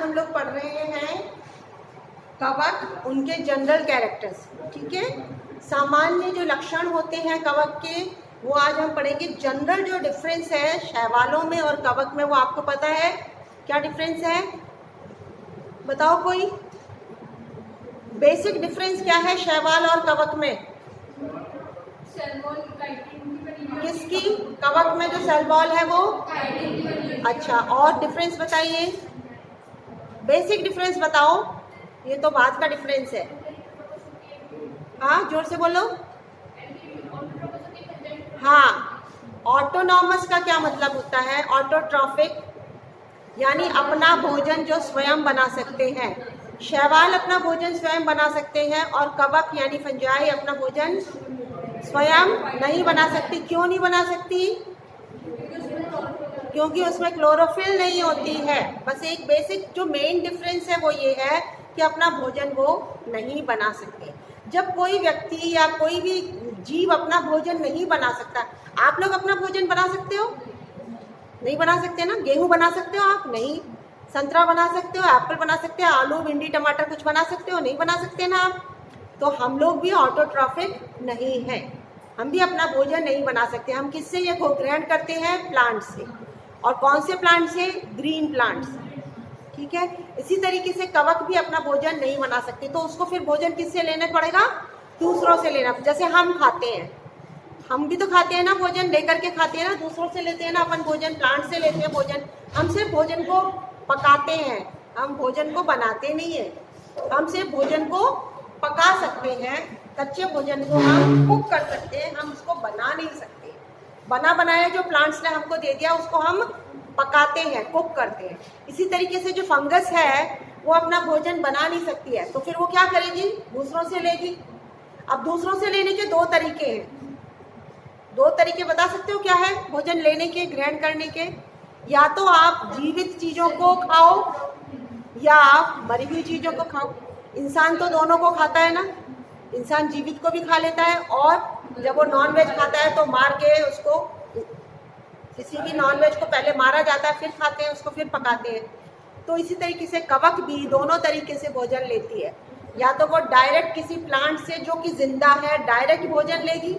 हम लोग पढ़ रहे हैं कवक, उनके जनरल कैरेक्टर्स। ठीक है, सामान्य जो लक्षण होते हैं कवक के वो आज हम पढ़ेंगे। जनरल जो डिफरेंस है शैवालों में और कवक में वो आपको पता है, क्या डिफरेंस है बताओ कोई। बेसिक डिफरेंस क्या है शैवाल और कवक में? किसकी? कवक में जो सेल वॉल है वो। अच्छा, और डिफरेंस बताइए, बेसिक डिफरेंस बताओ। ये तो बात का डिफरेंस है। हाँ जोर से बोलो। हाँ, ऑटोनॉमस का क्या मतलब होता है? ऑटोट्रॉफिक यानी अपना भोजन जो स्वयं बना सकते हैं। शैवाल अपना भोजन स्वयं बना सकते हैं और कवक यानी फंजाई अपना भोजन स्वयं नहीं बना सकती। क्यों नहीं बना सकती? क्योंकि उसमें क्लोरोफिल नहीं होती है। बस एक बेसिक जो मेन डिफरेंस है वो ये है कि अपना भोजन वो नहीं बना सकते। जब कोई व्यक्ति या कोई भी जीव अपना भोजन नहीं बना सकता, आप लोग अपना भोजन बना सकते हो? नहीं बना सकते ना। गेहूं बना सकते हो आप? नहीं। संतरा बना सकते हो, एप्पल बना सकते हो, आलू भिंडी टमाटर कुछ बना सकते हो? नहीं बना सकते ना आप। तो हम लोग भी ऑटोट्रॉफिक नहीं है, हम भी अपना भोजन नहीं बना सकते। हम किससे ये ग्रहण करते हैं? प्लांट से। और कौन से प्लांट से? ग्रीन प्लांट से। ठीक है, इसी तरीके से कवक भी अपना भोजन नहीं बना सकते, तो उसको फिर भोजन किससे लेना पड़ेगा? दूसरों से लेना। जैसे हम खाते हैं, हम भी तो खाते हैं ना, भोजन लेकर के खाते हैं ना, दूसरों से लेते हैं ना अपन भोजन, प्लांट से लेते हैं भोजन। हम सिर्फ भोजन को पकाते हैं, हम भोजन को बनाते नहीं है। हम सिर्फ भोजन को पका सकते हैं, कच्चे भोजन को हम कुक कर सकते हैं, हम उसको बना नहीं सकते। बना बनाया जो प्लांट्स ने हमको दे दिया उसको हम पकाते हैं, कुक करते हैं। इसी तरीके से जो फंगस है वो अपना भोजन बना नहीं सकती है, तो फिर वो क्या करेगी? दूसरों से लेगी। अब दूसरों से लेने के दो तरीके हैं। दो तरीके बता सकते हो क्या है भोजन लेने के, ग्रहण करने के? या तो आप जीवित चीजों को खाओ या आप मरी हुई चीजों को खाओ। इंसान तो दोनों को खाता है ना, इंसान जीवित को भी खा लेता है और जब वो नॉन वेज खाता है तो मार के उसको, किसी भी नॉन वेज को पहले मारा जाता है फिर खाते हैं उसको, फिर पकाते हैं। तो इसी तरीके से कवक भी दोनों तरीके से भोजन लेती है। या तो वो डायरेक्ट किसी प्लांट से जो कि जिंदा है डायरेक्ट भोजन लेगी,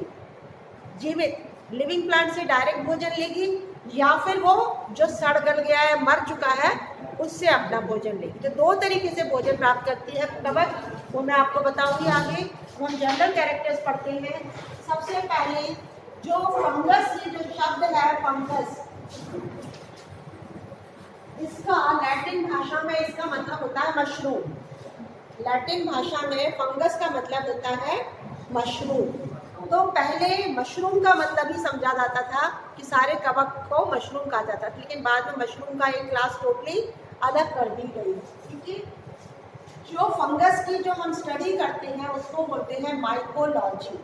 जीवित लिविंग प्लांट से डायरेक्ट भोजन लेगी, या फिर वो जो सड़ गल गया है, मर चुका है, उससे अपना भोजन लेगी। तो दो तरीके से भोजन प्राप्त करती है कवक, वो मैं आपको बताऊंगी आगे। हम जनरल कैरेक्टर्स पढ़ते हैं। सबसे पहले जो फंगस, ये जो शब्द है फंगस, इसका लैटिन भाषा में इसका मतलब होता है मशरूम। लैटिन भाषा में फंगस का मतलब होता है मशरूम। तो पहले मशरूम का मतलब ही समझा जाता था कि सारे कवक को मशरूम कहा जाता था, लेकिन बाद में मशरूम का एक क्लास टोटली अलग कर दी गई। ठीक है, जो फंगस की जो हम स्टडी करते हैं उसको बोलते हैं माइकोलॉजी।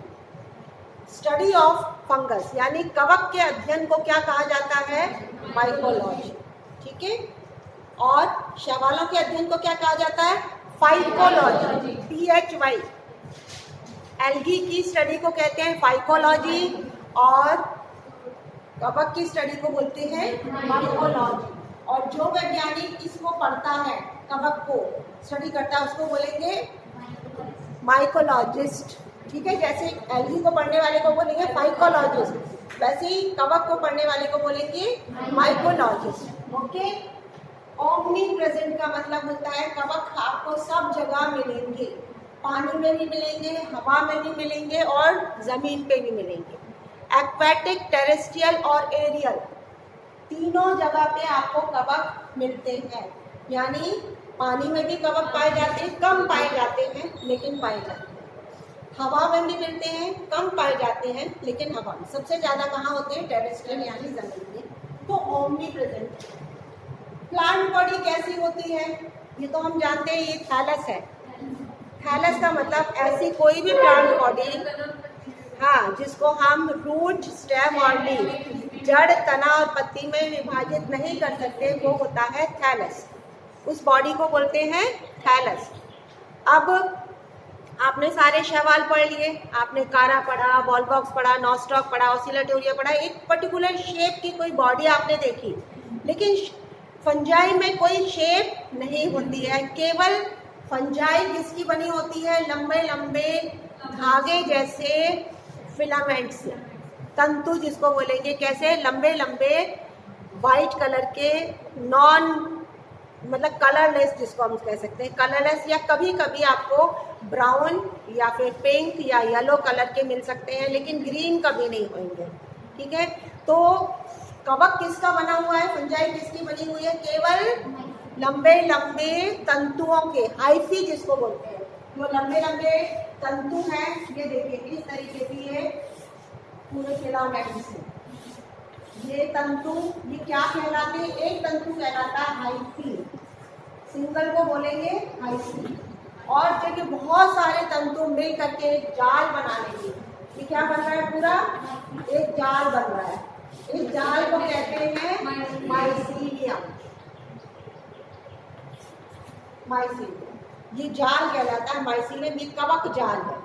स्टडी ऑफ फंगस यानी कवक के अध्ययन को क्या कहा जाता है? माइकोलॉजी। ठीक है, और शैवालों के अध्ययन को क्या कहा जाता है? फाइकोलॉजी। PHY। एल्गी की स्टडी को कहते हैं फाइकोलॉजी और कवक की स्टडी को बोलते हैं माइकोलॉजी। और जो वैज्ञानिक इसको पढ़ता है, कवक को स्टडी करता है, उसको बोलेंगे माइकोलॉजिस्ट। ठीक है, जैसे एल्गी को पढ़ने वाले को बोलेंगे फाइकोलॉजिस्ट, वैसे ही कवक को पढ़ने वाले को बोलेंगे माइकोलॉजिस्ट। ओके, ओमनी प्रेजेंट का मतलब होता है कवक आपको सब जगह मिलेंगे, पानी में भी मिलेंगे, हवा में भी मिलेंगे और जमीन पे भी मिलेंगे। एक्वेटिक, टेरेस्ट्रियल और एरियल, तीनों जगह पे आपको कवक मिलते हैं। यानी पानी में भी कवक पाए जाते हैं, कम पाए जाते हैं लेकिन पाए जाते हैं। हवा में भी मिलते हैं, कम पाए जाते हैं लेकिन हवा में। सबसे ज़्यादा कहाँ होते हैं? टेरेस्ट्रियल यानी जमीन में। तो ओमनी प्रेजेंट। प्लांट बॉडी कैसी होती है? ये तो हम जानते हैं, ये थैलस है। थैलस का मतलब ऐसी कोई भी प्लांट बॉडी, हाँ, जिसको हम रूट, स्टेम और लीफ, जड़, तना और पत्ती में विभाजित नहीं कर सकते, वो होता है थैलस। उस बॉडी को बोलते हैं थैलस। अब आपने सारे शैवाल पढ़ लिए, आपने कारा पढ़ा, बॉल बॉक्स पढ़ा, नॉस्टॉक पढ़ा, ऑसिलेटोरिया पढ़ा, एक पर्टिकुलर शेप की कोई बॉडी आपने देखी, लेकिन फंजाई में कोई शेप नहीं होती है, केवल फंजाई किसकी बनी होती है, लंबे लंबे धागे जैसे फिलामेंट्स, तंतु जिसको बोलेंगे, कैसे लंबे लंबे वाइट कलर के, नॉन मतलब कलरलेस जिसको हम कह सकते हैं, कलरलेस, या कभी कभी आपको ब्राउन या फिर पिंक या येलो कलर के मिल सकते हैं, लेकिन ग्रीन कभी नहीं होंगे। ठीक है, तो कवक किसका बना हुआ है, फंजाई किसकी बनी हुई है, केवल लंबे लंबे तंतुओं के, हाइफी जिसको बोलते हैं, जो लंबे लंबे तंतु हैं। ये देखिए इस तरीके की ये पूरे फिलामेंट्स हैं, ये तंतु, ये क्या कहलाते हैं, एक तंतु कहलाता है हाइफी, सिंगल को बोलेंगे हाइफी, और देखिए बहुत सारे तंतु मिल करके एक जाल बना लेंगे। ये क्या बन रहा है, पूरा एक जाल बन रहा है, इस जाल को कहते हैं माइसीलियम, माइसीलियम, ये जाल कहलाता है माइसीलियम, ये कवक जाल है,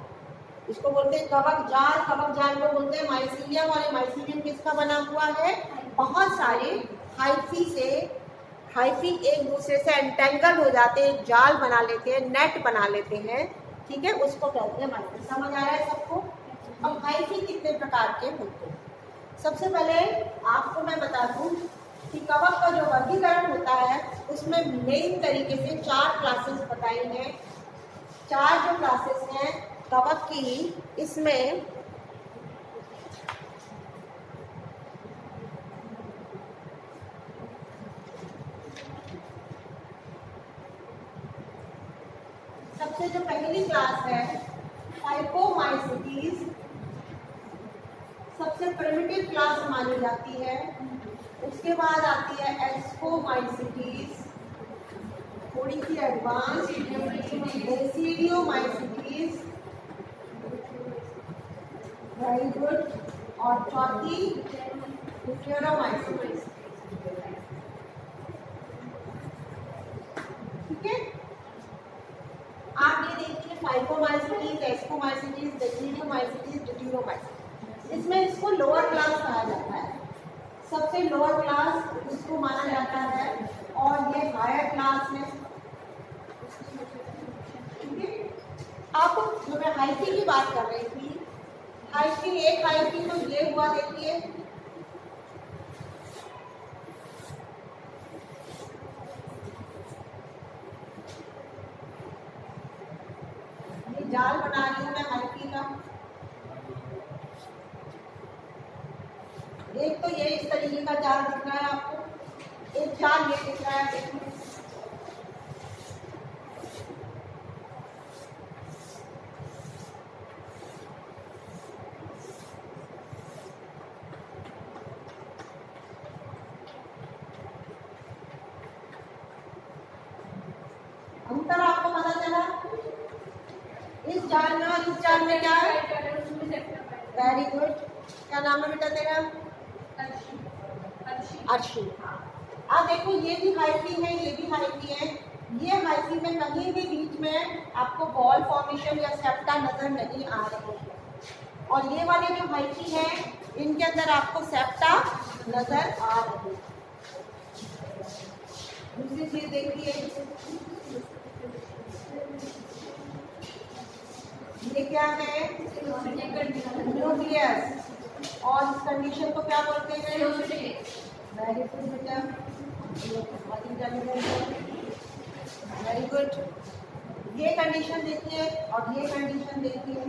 इसको बोलते हैं कवक जाल, कवक जाल को बोलते हैं माइसीलियम। और ये माइसीलियम किसका बना हुआ है, बहुत सारे हाइफी से, हाइफी एक दूसरे से एंटेंगल हो जाते हैं, जाल बना लेते हैं, नेट बना लेते हैं। ठीक है, उसको कहते हैं माइसीलियम। समझ आ रहा है सबको। अब हाइफी कितने प्रकार के होते हैं, सबसे पहले आपको मैं बता दूं कि कवक का जो वर्गीकरण होता है उसमें मेन तरीके से 4 क्लासेस बताई हैं। 4 जो क्लासेस हैं कवक की, इसमें सबसे जो पहली क्लास है फाइकोमाइसीटीज, सबसे प्रिमिटिव क्लास मानी जाती है। उसके बाद आती है एस्कोमाइसीटीज, थोड़ी सी एडवांस, बेसिडियोमाइसीटीज, वेरी गुड, और चौथी ड्यूटेरोमाइसीटीज। ठीक है, आप ये देखिए फाइकोमाइसीटीज, एस्कोमाइसीटीज, बेसिडियोमाइसीटीज, ड्यूटेरोमाइसीटीज, इसमें इसको लोअर क्लास कहा जाता है, सबसे लोअर क्लास इसको माना जाता है, और ये हायर क्लास है। ठीक है, अब जो मैं हाइफी की बात कर रही थी, हाइफी, एक हाइफी तो ये हुआ, देखिए ये जाल बना रही हूं मैं हाइफी का। एक तो ये इस तरीके का जाल दिख रहा है आपको, एक जाल ये दिख रहा है, देखिए अंतर आपको पता चला इस जाल में और इस जाल में क्या है, वेरी गुड, क्या नाम है बेटा तेरा, अर्शी। अब देखो ये भी हाइफी है, ये भी हाइफी है, ये हाइफी में कहीं भी बीच में आपको बॉल फॉर्मेशन या सेप्टा नजर नहीं आ रहे हैं, और ये वाले जो हाइफी हैं इनके अंदर आपको सेप्टा नजर आ रहे हैं। दूसरी चीज देखिए, ये क्या है, न्यूक्लियस, और इस कंडीशन को क्या बोलते हैं, वेरी गुड बेटा, वेरी गुड। ये कंडीशन देखिए और ये कंडीशन देखिए,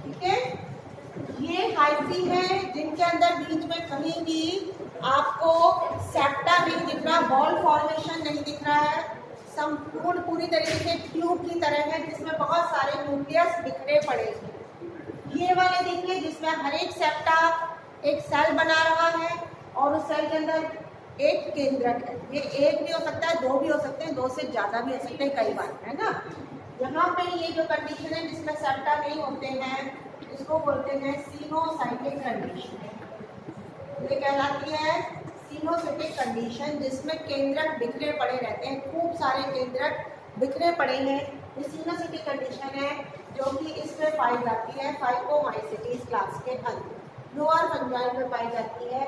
ठीक है, ये हाइफी है जिनके अंदर बीच में कहीं भी आपको सेप्टा नहीं दिख रहा, बॉल फॉर्मेशन नहीं दिख रहा है, संपूर्ण पूरी तरीके से ट्यूब की तरह है जिसमें बहुत सारे न्यूक्लियस बिखरे पड़े हैं। ये वाले देखिए जिसमें हर एक सेप्टा एक सेल बना रहा है और उस सेल के अंदर एक केंद्रक है। ये एक भी हो सकता है, दो भी हो सकते हैं, दो से ज़्यादा भी हो सकते हैं कई बार, है ना। यहाँ पे ये जो कंडीशन है जिसमें सेप्टा नहीं होते हैं इसको बोलते हैं सीनोसाइटिक कंडीशन। ये कहलाती है सीनोसाइटिक कंडीशन जिसमें केंद्रक बिखरे पड़े रहते हैं, खूब सारे केंद्रक बिखरे पड़े हैं, ये सिनोसिटी कंडीशन है जो कि इसमें पाई जाती है फाइकोमाइसीटीज क्लास के अंदर। लोअर फंजाइल में पाई जाती है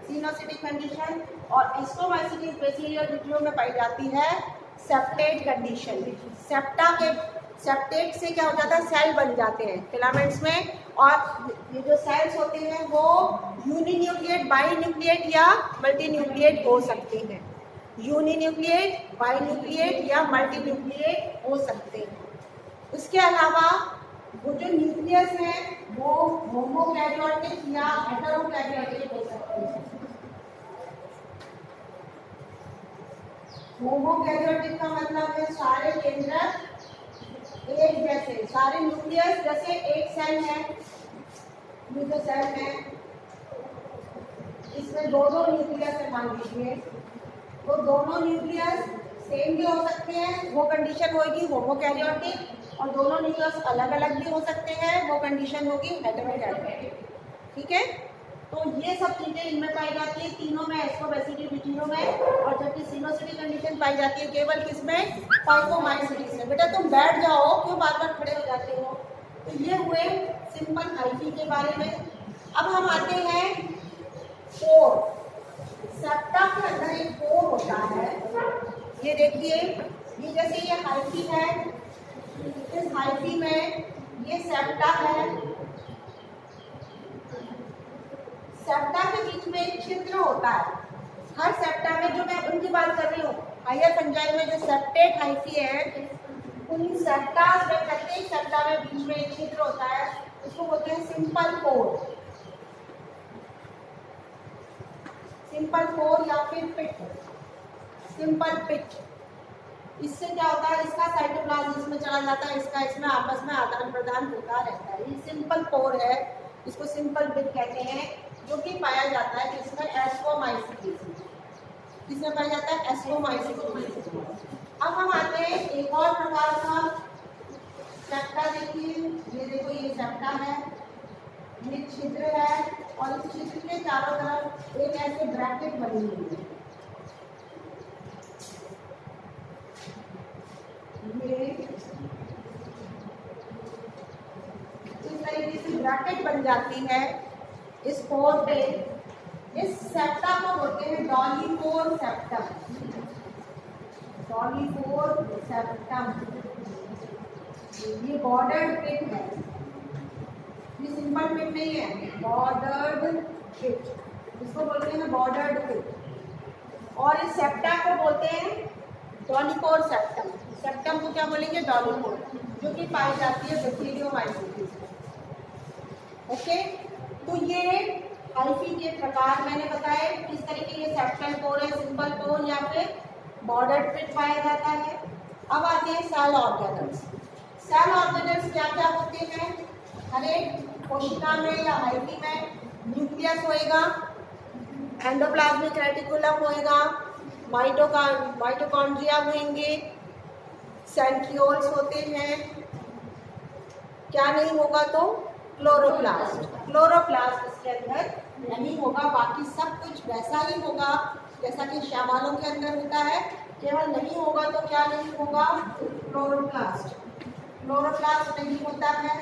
सिनोसिटी कंडीशन, और एस्ट्रोमाइसीटीज बेसिलियो न्यूक्लियो में पाई जाती है सेप्टेट कंडीशन। सेप्टेट से क्या हो जाता है, सेल बन जाते हैं फिलामेंट्स में, और ये जो सेल्स होते हैं वो यूनिन्यूक्लिएट, बाईन्यूक्लिएट या मल्टीन्यूक्लिएट हो सकते हैं। यूनिन्यूक्लिएट, बाईन्यूक्लिएट या मल्टीन्यूक्लिएट हो सकते हैं। उसके अलावा वो जो न्यूक्लियस है वो होमोकैरियोटिक या हेटेरोकैरियोटिक हो सकते हैं। होमोकैरियोटिक का मतलब है सारे केंद्रक एक जैसे, सारे न्यूक्लियस जैसे एक सेल है, ये जो सेल है इसमें दो न्यूक्लियस है मान लीजिए, तो दोनों न्यूक्लियस सेम भी हो सकते हैं, वो कंडीशन होगी होमोकैरियोटिक, और दोनों न्यूक्लियस अलग अलग भी हो सकते हैं, वो कंडीशन होगी हेटेरोकैरियोटिक। ठीक है, तो ये सब चीजें इनमें पाई जाती है तीनों में, एस्ट्रोबैसिटी विटीरो में, और जबकि सिनोसिटी कंडीशन पाई जाती है केवल किसमें, फाइकोमाइसीटीज में। बेटा तुम बैठ जाओ, क्यों बार बार खड़े हो जाते हो। तो ये हुए सिंपल हाइफी के बारे में। अब हम आते हैं पोर। सेप्टा के अंदर एक पोर होता है, ये देखिए, ये जैसे ये हाइफी है, इस हाइफी में ये सेप्टा है, सेप्टा के बीच में एक छिद्र होता है। हर सेप्टा में, जो मैं उनकी बात कर रही हूँ, हायर फंजाई में जो सेप्टेट हाइफी है, उन सेप्टास में, प्रत्येक सेप्टा में बीच में एक छिद्र होता है, उसको बोलते हैं सिंपल पोर। सिंपल पोर या फिर पिट, सिंपल पिट। इससे क्या होता है, इसका साइटोप्लाज्म इसमें चला जाता है, इसका इसमें आपस में आदान प्रदान होता रहता है। ये सिंपल पोर है, इसको सिंपल पिट कहते हैं, जो कि पाया जाता है किसमें, एस्ट्रोमाइसीटीज में। किसमें पाया जाता है, एस्ट्रोमाइसीटीज। अब हम आते हैं एक और प्रकार का सेप्टा। देखिए, ये देखो, ये सेप्टा है, ये छिद्र है, और इस छिद्र के चारों तरफ एक ऐसे ब्रैकेट बनी हुई है। ये इस तरीके से ब्रैकेट बन जाती है इस पोर पे। इस सेप्टा को बोलते हैं डॉलीपोर सेप्टम। डॉलीपोर सेप्टम, ये बॉर्डर्ड पिट है, ये सिंपल पिट नहीं है, बॉर्डर्ड पिट, इसको बोलते हैं बॉर्डर्ड पिट। और इस सेप्टा को बोलते हैं डॉलीपोर सेप्टम। सेप्टम को क्या बोलेंगे, डॉलीपोर, जो कि पाई जाती है बैक्टीरियोमाइसीटीज में। ओके, तो ये हाइफी के प्रकार मैंने बताए, किस तरीके ये सेप्टल पोर है, सिंपल पोर या फिर बॉर्डर्ड पिट पाया जाता है। अब आते हैं सेल ऑर्गेनल्स। सेल ऑर्गेनल्स क्या क्या होते हैं, हर एक कोशिका में या हाइफी में न्यूक्लियस होएगा, एंडोप्लाज्मिक रेटिकुलम होएगा, माइटोकॉन्ड्रिया होंगे, सेंट्रियोल्स होते हैं, क्या नहीं होगा तो क्लोरोप्लास्ट। क्लोरोप्लास्ट इसके अंदर नहीं होगा, बाकी सब कुछ वैसा ही होगा जैसा कि श्यामालों के अंदर होता है, केवल नहीं होगा तो क्या नहीं होगा, क्लोरोप्लास्ट। क्लोरोप्लास्ट नहीं होता है।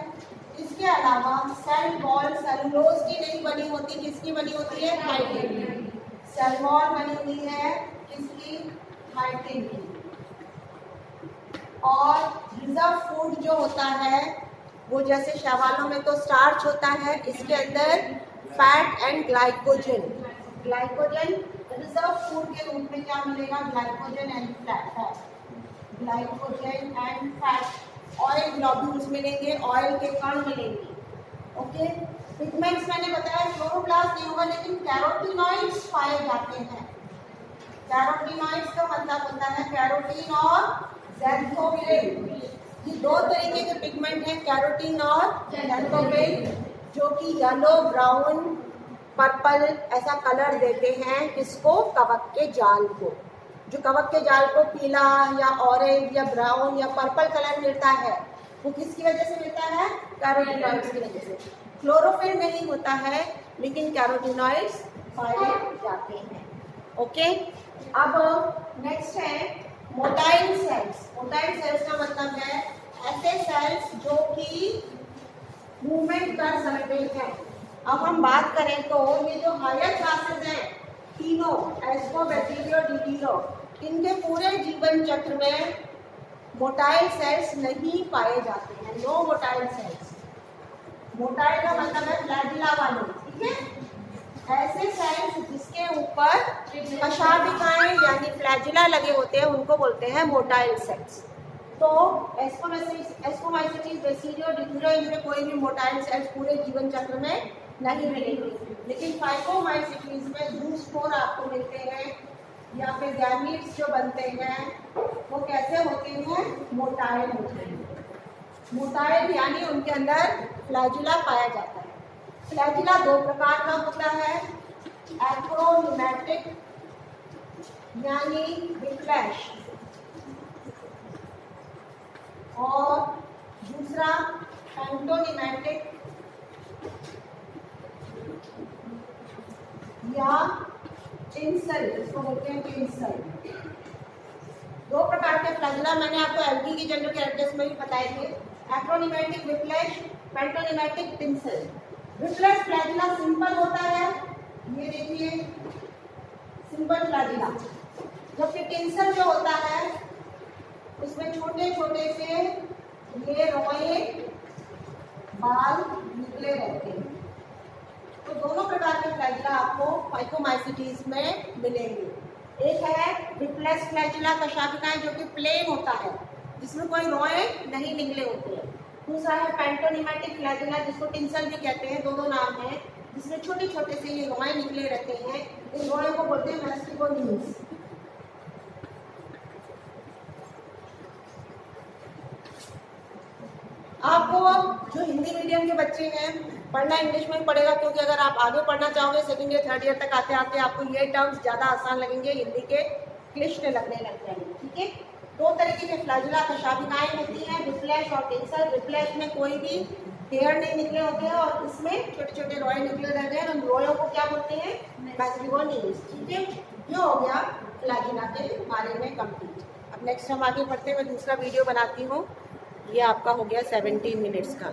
इसके अलावा सेल वॉल सेलुलोज की नहीं बनी होती, किसकी बनी होती है, काइटिन की। सेल वॉल बनी हुई है किसकी, काइटिन की। और रिजर्व फूड जो होता है वो जैसे शैवालों में तो स्टार्च होता है, इसके अंदर fat and glycogen. Glycogen reserve food के रूप में क्या मिलेगा, glycogen and fat, glycogen and fat. Oil globules मिलेंगे, ऑयल के कण मिलेंगे। ओके, पिगमेंट्स मैंने बताया क्लोरोप्लास्ट नहीं होगा, लेकिन कैरोटीनॉइड्स पाए जाते हैं। कैरोटीनॉइड्स का मतलब होता है कैरोटीन और ज़ैंथोफिल। ये दो तरीके के पिगमेंट हैं, कैरोटीन और ज़ैंथोफिल, जो कि येलो, ब्राउन, पर्पल ऐसा कलर देते हैं किसको, कवक के जाल को। जो कवक के जाल को पीला या ऑरेंज या ब्राउन या पर्पल कलर मिलता है वो किसकी वजह से मिलता है, कैरोटीनॉइड्स की वजह से। क्लोरोफिल नहीं होता है लेकिन कैरोटीनॉइड्स पाए जाते हैं। ओके, अब नेक्स्ट है मोटाइल सेल्स, मोटाइल सेल्स का मतलब है ऐसे सेल्स जो कि मूवमेंट कर सकते हैं। अब हम बात करें तो ये जो हायर क्लासेस हैं तीनों, एस्को, बैक्टीरियो, डिटीरो, इनके पूरे जीवन चक्र में मोटाइल सेल्स नहीं पाए जाते हैं। No motile sales. मोटाइल का मतलब है फ्लैजिला वाले, ठीक है। ऐसे सेल्स जिसके ऊपर कशाभिकाएं यानी फ्लैजिला लगे होते हैं उनको बोलते हैं मोटाइल सेल्स। तो एस्कोमाइसिटीज, बैक्टीरियो, डिटीरो, इनमें कोई भी मोटाइल सेल्स पूरे जीवन चक्र में नहीं मिलेंगे। लेकिन फाइकोमाइसिटीज में ब्रूड स्पोर आपको मिलते हैं या फिर गैमीट्स जो बनते हैं वो कैसे होते हैं, मोटाइल होते हैं। मोटाइल यानी उनके अंदर फ्लैजिला पाया जाता है। फ्लैजिला दो प्रकार का होता है, एक्रोनिमेटिक यानी विप्लैश, और दूसरा पेंटोनिमेटिक या टिंसल, इसको बोलते हैं टिंसल। दो प्रकार के फ्लैजिला मैंने आपको एल्गी की जनरल कैरेक्टर्स में भी बताए थे, acronematic whiplash, pantonematic tinsel. Whiplash flagella simple होता है, ये देखिए सिंपल फ्लैजिला, जबकि टिंसल जो होता है उसमें छोटे छोटे से ये रोए बाल निकले रहते हैं। तो दोनों प्रकार के फ्लैजिला आपको फाइकोमाइसिटीज में मिलेंगे। एक है विप्लैश फ्लैजिला कशाभिकाएं जो कि प्लेन होता है, जिसमें कोई रोए नहीं निकले होते हैं। दूसरा है पेंटोनिमेटिक फ्लैजिला जिसको टिंसल भी कहते हैं, दो नाम है, जिसमें छोटे छोटे से ये रोए निकले रहते हैं। इन रोए को बोलते हैं मैस्टिगोनीज। आपको जो हिंदी मीडियम के बच्चे हैं पढ़ना इंग्लिश में ही पड़ेगा, क्योंकि अगर आप आगे पढ़ना चाहोगे सेकंड ईयर थर्ड ईयर तक आते आते आपको ये टर्म्स ज़्यादा आसान लगेंगे, हिंदी के क्लिष्ट लगने लग जाएंगे, ठीक है। दो तरीके के फ्लैजिला कशाभिकाएं होती हैं, विप्लैश और टिंसल। विप्लैश में कोई भी हेयर नहीं निकले होते हैं और इसमें छोटे छोटे रोए निकले रहते हैं। उन रोयों को क्या बोलते हैं, मैस्टिगोनीज, ठीक है। ये हो गया फ्लैजिला के बारे में कंप्लीट। अब नेक्स्ट हम आगे बढ़ते हुए दूसरा वीडियो बनाती हूँ। ये आपका हो गया 17 मिनट्स का।